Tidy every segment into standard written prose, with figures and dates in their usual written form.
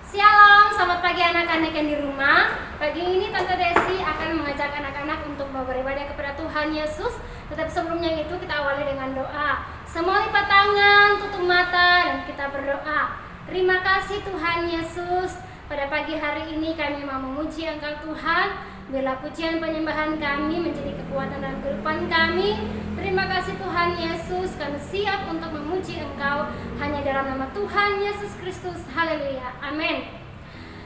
Shalom, selamat pagi anak-anak yang di rumah. Pagi ini Tante Desi akan mengajak anak-anak untuk beribadah kepada Tuhan Yesus. Tetapi sebelumnya itu kita awali dengan doa. Semua lipat tangan, tutup mata, dan kita berdoa. Terima kasih Tuhan Yesus. Pada pagi hari ini kami mau memuji Engkau Tuhan. Biarlah pujian penyembahan kami menjadi kekuatan dalam kehidupan kami. Terima kasih Tuhan Yesus, kami siap untuk memuji Engkau hanya dalam nama Tuhan Yesus Kristus. Haleluya, amin.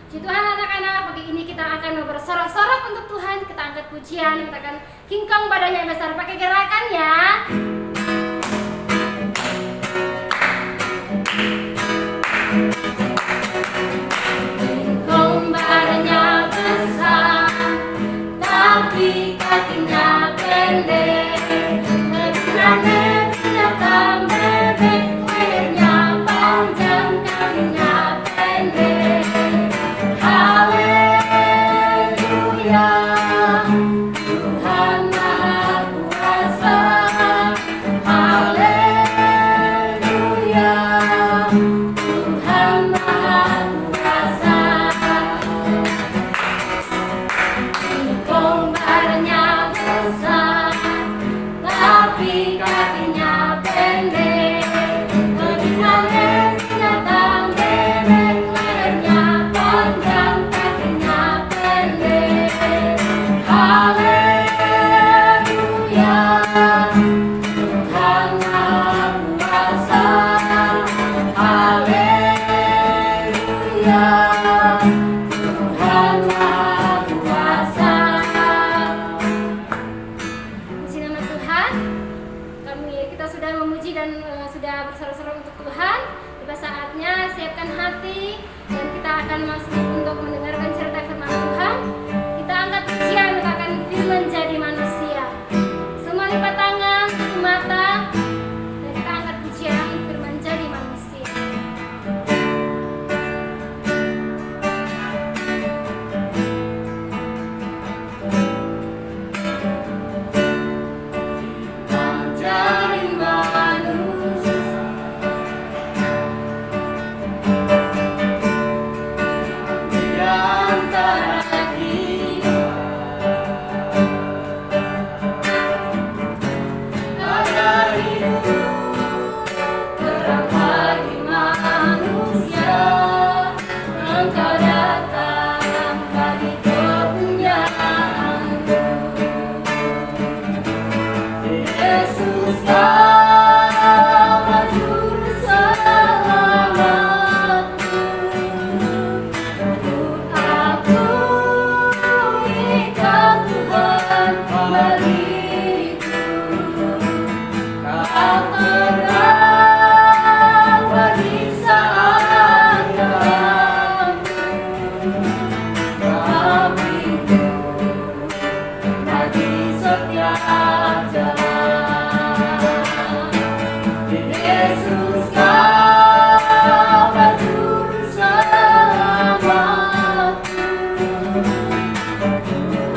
Puji Tuhan anak-anak, pagi ini kita akan bersorak-sorak untuk Tuhan. Kita angkat pujian, kita akan kingkong badannya yang besar. Pakai gerakan ya. Kingkong badannya besar, tapi kakinya pendek. Lebih binatang bebek, lehernya panjang, kakinya pendek. Haleluya, Tuhan Maha Kuasa. Haleluya, Tuhan Maha Kuasa. Kingkong badannya besar, tapi kakinya pendek. Lebih halus binatang bebek, lehernya panjang, kakinya pendek. Haleluya, Tuhan Maha Kuasa. Haleluya, Tuhan Maha Kuasa. Puji nama Tuhan. Kita sudah memuji dan sudah bersorak-sorak untuk Tuhan. Tiba saatnya siapkan hati dan kita akan masuk untuk mendengarkan cerita firman Tuhan. Kita angkat pujian, kita akan firman jadi manusia. Semua lipat tangan, tutup mata, dan kita angkat pujian firman jadi manusia. Jadi manusia di antara kita, ada hidup terang bagi manusia. Engkau datang bagi kepunyaanmu. Yesus Bapa Juru Selamatku, untuk aku ikat Tuhan bagiku. Kau terang bagi saat gelapku, kau pintu bagi setiap jalan. Yesus Bapa Juru Selamatku,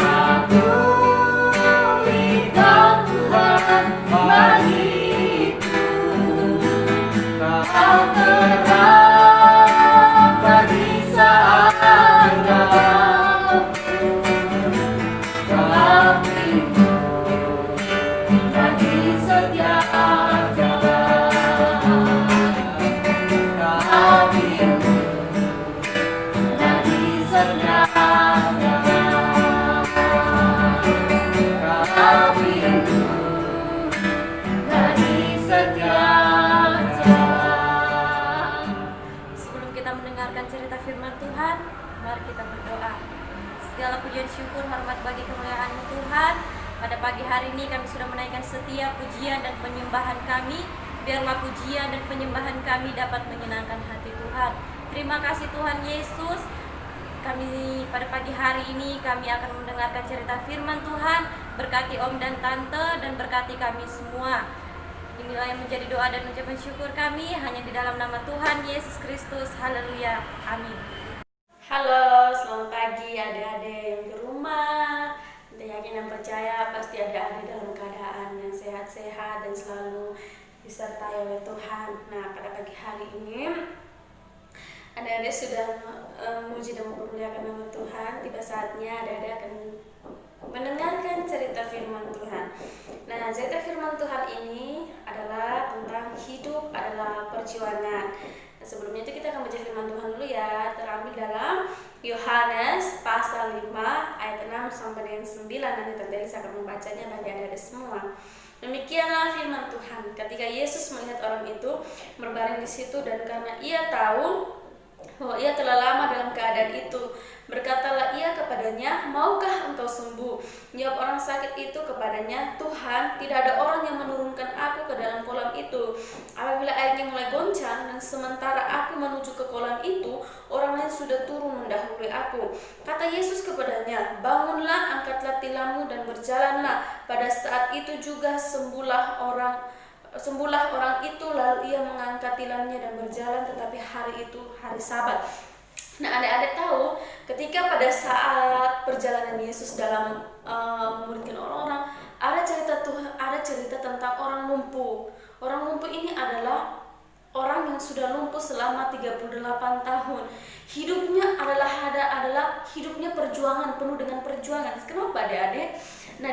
aku ikat Tuhan bagiku. Kau terang bagi saat gelapku, kau pintu bagi setiap jalan. Kau pintu bagi setiap jalan. Kau pintu bagi setiap jalan. Sebelum kita mendengarkan cerita firman Tuhan, mari kita berdoa. Segala pujian syukur hormat bagi kemuliaan-Mu Tuhan. Pada pagi hari ini kami sudah menaikkan setiap pujian dan penyembahan kami. Biarlah pujian dan penyembahan kami dapat menyenangkan hati Tuhan. Terima kasih Tuhan Yesus. Kami pada pagi hari ini kami akan mendengarkan cerita firman Tuhan. Berkati Om dan Tante dan berkati kami semua. Inilah yang menjadi doa dan ucapan syukur kami hanya di dalam nama Tuhan Yesus Kristus. Haleluya. Amin. Halo, selamat pagi adik-adik yang di rumah. Kita yakin dan percaya pasti adik-adik dalam keadaan yang sehat-sehat dan selalu disertai oleh Tuhan. Nah, pada pagi hari ini Adik-adik sudah memuji dan memuliakan nama Tuhan. Tiba saatnya adik-adik akan mendengarkan cerita firman Tuhan. Nah, cerita firman Tuhan ini adalah tentang hidup adalah perjuangan. Nah, sebelumnya itu kita akan baca firman Tuhan dulu ya. Terambil dalam Yohanes pasal 5 ayat 6 sampai dengan 9. Nanti Tante Elisa akan membacanya bagi adik-adik semua. Demikianlah firman Tuhan. Ketika Yesus melihat orang itu berbaring di situ dan karena ia tahu bahwa ia telah lama dalam keadaan itu, berkatalah ia kepadanya, maukah engkau sembuh? Jawab orang sakit itu kepadanya, Tuhan, tidak ada orang yang menurunkan aku ke dalam kolam itu. Apabila airnya mulai goncang dan sementara aku menuju ke kolam itu, orang lain sudah turun mendahului aku. Kata Yesus kepadanya, bangunlah, angkatlah tilammu dan berjalanlah. Pada saat itu juga sembuhlah orang itu, lalu ia mengangkat tilamnya dan berjalan, tetapi hari itu hari Sabat. Nah, adik-adik tahu ketika pada saat perjalanan Yesus dalam memuridkan orang-orang, ada cerita tentang orang lumpuh. Orang lumpuh ini adalah orang yang sudah lumpuh selama 38 tahun. Hidupnya adalah hidupnya perjuangan, penuh dengan perjuangan. Kenapa adik-adik? Nah,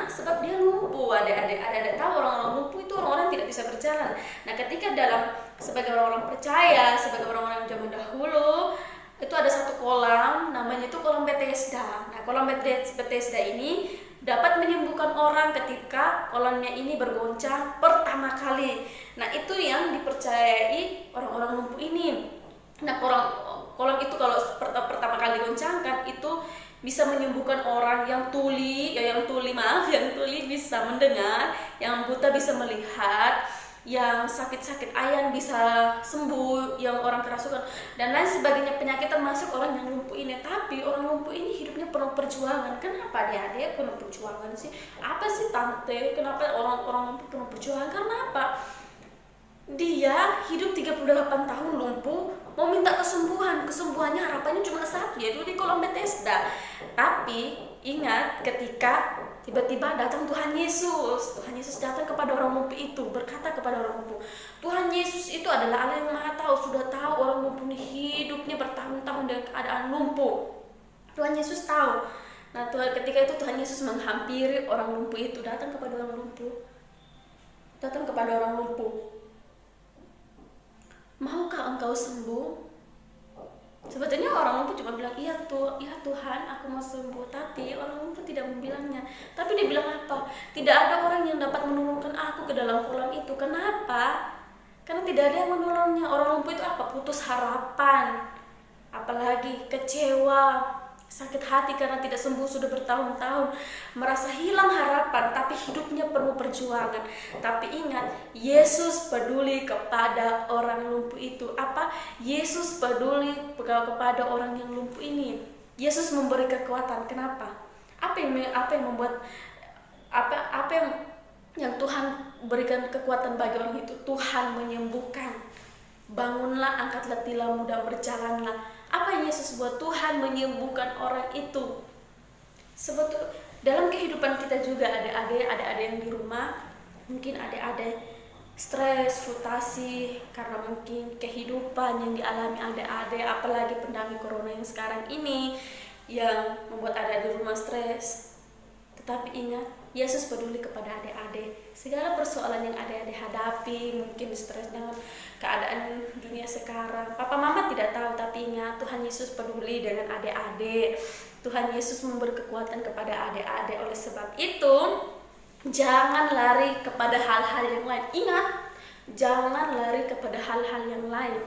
sebab dia lumpuh, adik-adik tahu orang-orang lumpuh itu orang-orang tidak bisa berjalan. Nah, ketika sebagai orang-orang percaya, sebagai orang-orang zaman dahulu, itu ada satu kolam, namanya itu kolam Bethesda. Nah, kolam Bethesda ini dapat menyembuhkan orang ketika kolamnya ini bergoncang pertama kali. Nah, itu yang dipercayai orang-orang lumpuh ini. Nah, kolam itu kalau pertama kali digoncangkan itu bisa menyembuhkan orang yang tuli bisa mendengar, yang buta bisa melihat, yang sakit-sakit ayan bisa sembuh, yang orang kerasukan dan lain sebagainya penyakit termasuk orang yang lumpuh ini. Tapi orang lumpuh ini hidupnya penuh perjuangan. Kenapa dia penuh perjuangan sih? Apa sih Tante? Kenapa orang lumpuh penuh perjuangan? Karena apa? Dia hidup 38 tahun lumpuh, mau minta kesembuhannya harapannya cuma satu, yaitu di kolam Bethesda. Tapi ingat ketika tiba-tiba datang Tuhan Yesus datang kepada orang lumpuh itu, berkata kepada orang lumpuh, Tuhan Yesus itu adalah Allah yang Maha Tahu, sudah tahu orang lumpuh ini hidupnya bertahun-tahun dengan keadaan lumpuh. Tuhan Yesus tahu. Nah, ketika itu Tuhan Yesus menghampiri orang lumpuh itu, datang kepada orang lumpuh. Maukah engkau sembuh? Sebetulnya orang lumpuh cuma bilang, iya Tuhan, aku mau sembuh. Tapi orang lumpuh tidak membilangnya. Tapi dia bilang apa? Tidak ada orang yang dapat menurunkan aku ke dalam kolam itu. Kenapa? Karena tidak ada yang menolongnya. Orang lumpuh itu apa? Putus harapan, apalagi kecewa, sakit hati karena tidak sembuh sudah bertahun-tahun, merasa hilang harapan, tapi hidupnya penuh perjuangan. Tapi ingat, Yesus peduli kepada orang lumpuh itu. Apa? Yesus peduli kepada orang yang lumpuh ini. Yesus memberi kekuatan. Kenapa? Apa yang membuat yang Tuhan berikan kekuatan bagi orang itu? Tuhan menyembuhkan. Bangunlah, angkatlah tilammu dan berjalanlah. Apa yang Yesus buat? Tuhan menyembuhkan orang itu. Sebetulnya dalam kehidupan kita juga ada yang di rumah, mungkin ada stres, frustasi karena mungkin kehidupan yang dialami adik-adik, apalagi pandemi corona yang sekarang ini yang membuat adik di rumah stres. Tetapi ingat, Yesus peduli kepada adik-adik. Segala persoalan yang adik-adik hadapi, mungkin stres dengan keadaan dunia sekarang, papa mama tidak tahu, tapi ingat, Tuhan Yesus peduli dengan adik-adik. Tuhan Yesus memberi kekuatan kepada adik-adik. Oleh sebab itu, jangan lari kepada hal-hal yang lain. Ingat, jangan lari kepada hal-hal yang lain,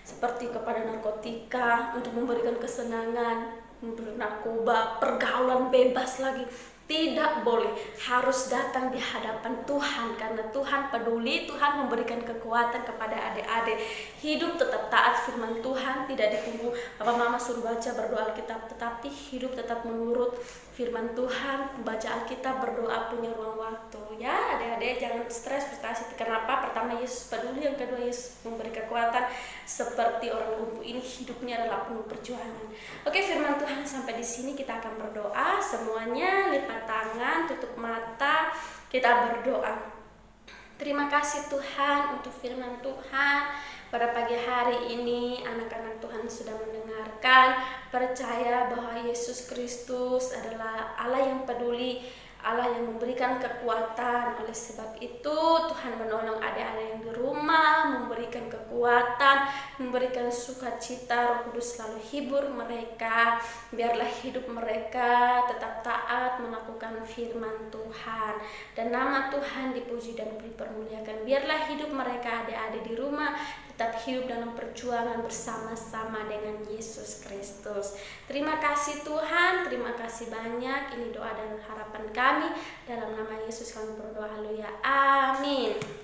seperti kepada narkotika untuk memberikan kesenangan, narkoba, pergaulan bebas lagi. Tidak boleh, harus datang di hadapan Tuhan, karena Tuhan peduli, Tuhan memberikan kekuatan kepada adik-adik. Hidup tetap taat firman Tuhan, tidak ditunggu papa mama suruh baca berdoa Alkitab, tetapi hidup tetap menurut firman Tuhan, membaca Alkitab, berdoa, punya ruang waktu. Ya, adik-adik jangan stres, frustasi. Kenapa? Pertama, Yesus peduli, yang kedua, Yesus memberi kekuatan. Seperti orang lumpuh ini, hidupnya adalah penuh perjuangan. Oke, firman Tuhan sampai di sini, kita akan berdoa. Semuanya lipat tangan, tutup mata, kita berdoa. Terima kasih Tuhan untuk firman Tuhan. Pada pagi hari ini anak-anak Tuhan sudah mendengarkan, percaya bahwa Yesus Kristus adalah Allah yang peduli, Allah yang memberikan kekuatan. Oleh sebab itu Tuhan menolong adik-adik yang di rumah, memberikan kekuatan, memberikan sukacita. Roh Kudus selalu hibur mereka. Biarlah hidup mereka tetap taat melakukan firman Tuhan, dan nama Tuhan dipuji dan dipermuliakan. Biarlah hidup mereka adik-adik di rumah tetap hidup dalam perjuangan bersama-sama dengan Yesus Kristus. Terima kasih Tuhan, terima kasih banyak. Ini doa dan harapan kami. Dalam nama Yesus kami berdoa, haleluya, amin.